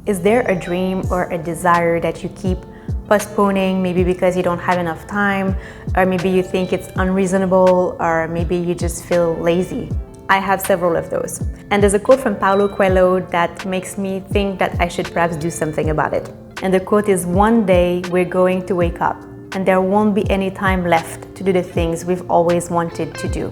Is there a dream or a desire that you keep postponing, maybe because you don't have enough time, or maybe you think it's unreasonable, or maybe you just feel lazy? I have several of those. And there's a quote from Paulo Coelho that makes me think that I should perhaps do something about it. And the quote is, "One day we're going to wake up and there won't be any time left to do the things we've always wanted to do."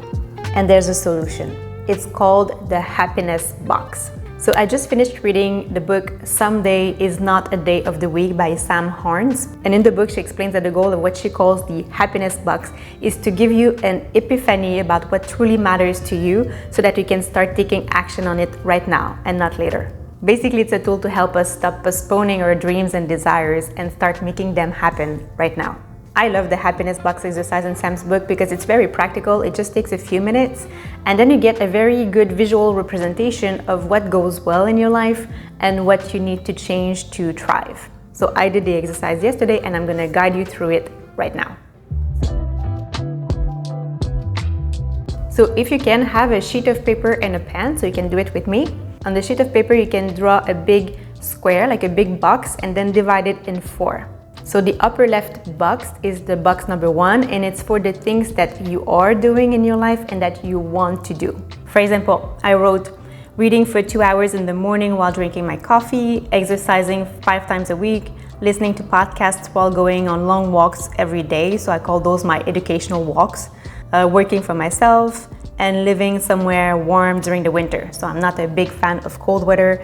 And there's a solution. It's called the happiness box. So I just finished reading the book Someday is Not a Day of the Week by Sam Harnes. And in the book, she explains that the goal of what she calls the happiness box is to give you an epiphany about what truly matters to you so that you can start taking action on it right now and not later. Basically, it's a tool to help us stop postponing our dreams and desires and start making them happen right now. I love the happiness box exercise in Sam's book because it's very practical. It just takes a few minutes, and then you get a very good visual representation of what goes well in your life and what you need to change to thrive. So I did the exercise yesterday, and I'm going to guide you through it right now. So if you can, have a sheet of paper and a pen, so you can do it with me. On the sheet of paper, you can draw a big square, like a big box, and then divide it in 4. So the upper left box is the box number 1, and it's for the things that you are doing in your life and that you want to do. For example, I wrote reading for 2 hours in the morning while drinking my coffee, exercising 5 times a week, listening to podcasts while going on long walks every day, so I call those my educational walks, working for myself, and living somewhere warm during the winter. So I'm not a big fan of cold weather,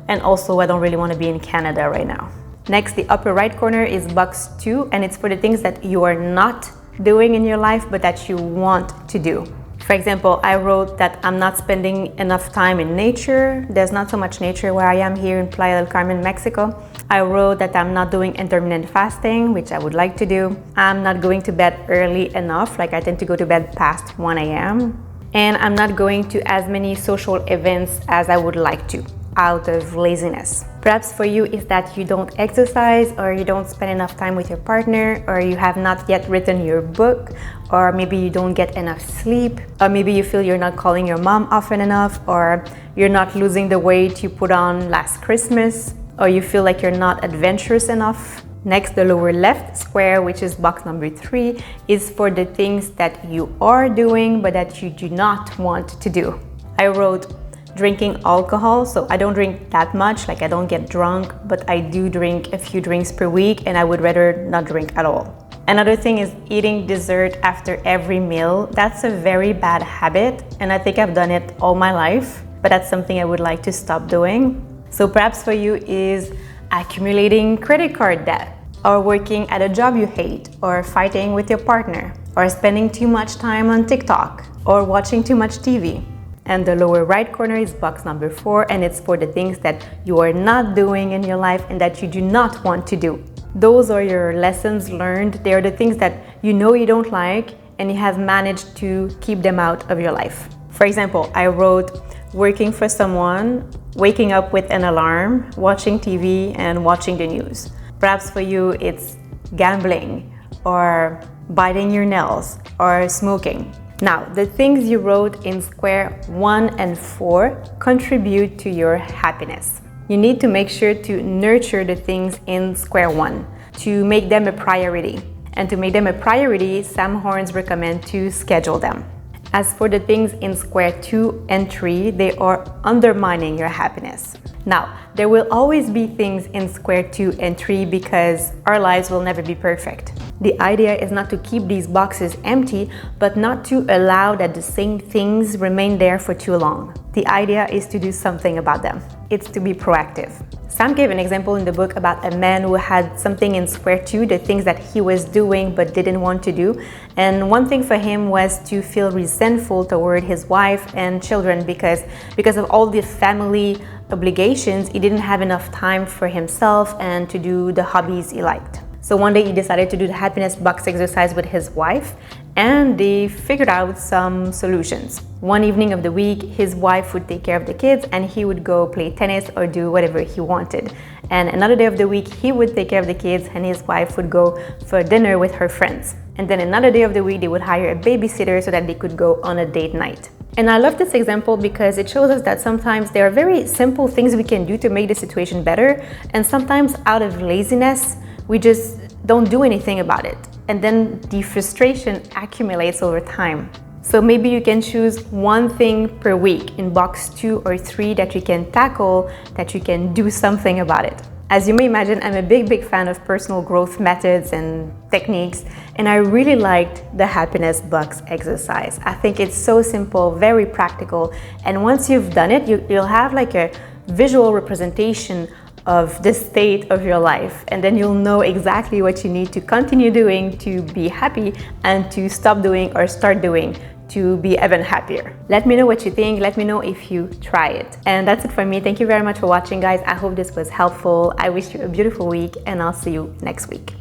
and also I don't really want to be in Canada right now. Next, the upper right corner is box 2, and it's for the things that you are not doing in your life but that you want to do. For example, I wrote that I'm not spending enough time in nature. There's not so much nature where I am here in Playa del Carmen, Mexico. I wrote that I'm not doing intermittent fasting, which I would like to do. I'm not going to bed early enough, like I tend to go to bed past 1 a.m. And I'm not going to as many social events as I would like to, out of laziness. Perhaps for you is that you don't exercise, or you don't spend enough time with your partner, or you have not yet written your book, or maybe you don't get enough sleep, or maybe you feel you're not calling your mom often enough, or you're not losing the weight you put on last Christmas, or you feel like you're not adventurous enough. Next, the lower left square, which is box number 3, is for the things that you are doing but that you do not want to do. I wrote drinking alcohol, so I don't drink that much, like I don't get drunk, but I do drink a few drinks per week, and I would rather not drink at all. Another thing is eating dessert after every meal. That's a very bad habit, and I think I've done it all my life, but that's something I would like to stop doing. So perhaps for you is accumulating credit card debt, or working at a job you hate, or fighting with your partner, or spending too much time on TikTok, or watching too much TV. And the lower right corner is box number 4, and it's for the things that you are not doing in your life and that you do not want to do. Those are your lessons learned. They are the things that you know you don't like, and you have managed to keep them out of your life. For example, I wrote working for someone, waking up with an alarm, watching TV, and watching the news. Perhaps for you, it's gambling, or biting your nails, or smoking. Now, the things you wrote in square 1 and 4 contribute to your happiness. You need to make sure to nurture the things in square 1, to make them a priority. And to make them a priority, Sam Harnes recommends to schedule them. As for the things in square 2 and 3, they are undermining your happiness. Now, there will always be things in square 2 and 3 because our lives will never be perfect. The idea is not to keep these boxes empty, but not to allow that the same things remain there for too long. The idea is to do something about them. It's to be proactive. Sam gave an example in the book about a man who had something in square 2, the things that he was doing but didn't want to do. And one thing for him was to feel resentful toward his wife and children because of all the family obligations, he didn't have enough time for himself and to do the hobbies he liked. So one day he decided to do the happiness box exercise with his wife, and they figured out some solutions. One evening of the week, his wife would take care of the kids and he would go play tennis or do whatever he wanted. And another day of the week, he would take care of the kids and his wife would go for dinner with her friends. And then another day of the week, they would hire a babysitter so that they could go on a date night. And I love this example because it shows us that sometimes there are very simple things we can do to make the situation better, and sometimes out of laziness, we just don't do anything about it. And then the frustration accumulates over time. So maybe you can choose one thing per week in box 2 or 3 that you can tackle, that you can do something about it. As you may imagine, I'm a big fan of personal growth methods and techniques, and I really liked the happiness box exercise. I think it's so simple, very practical, and once you've done it, you'll have like a visual representation of the state of your life, and then you'll know exactly what you need to continue doing to be happy and to stop doing or start doing to be even happier. Let me know what you think. Let me know if you try it. And that's it for me. Thank you very much for watching, guys. I hope this was helpful. I wish you a beautiful week, and I'll see you next week.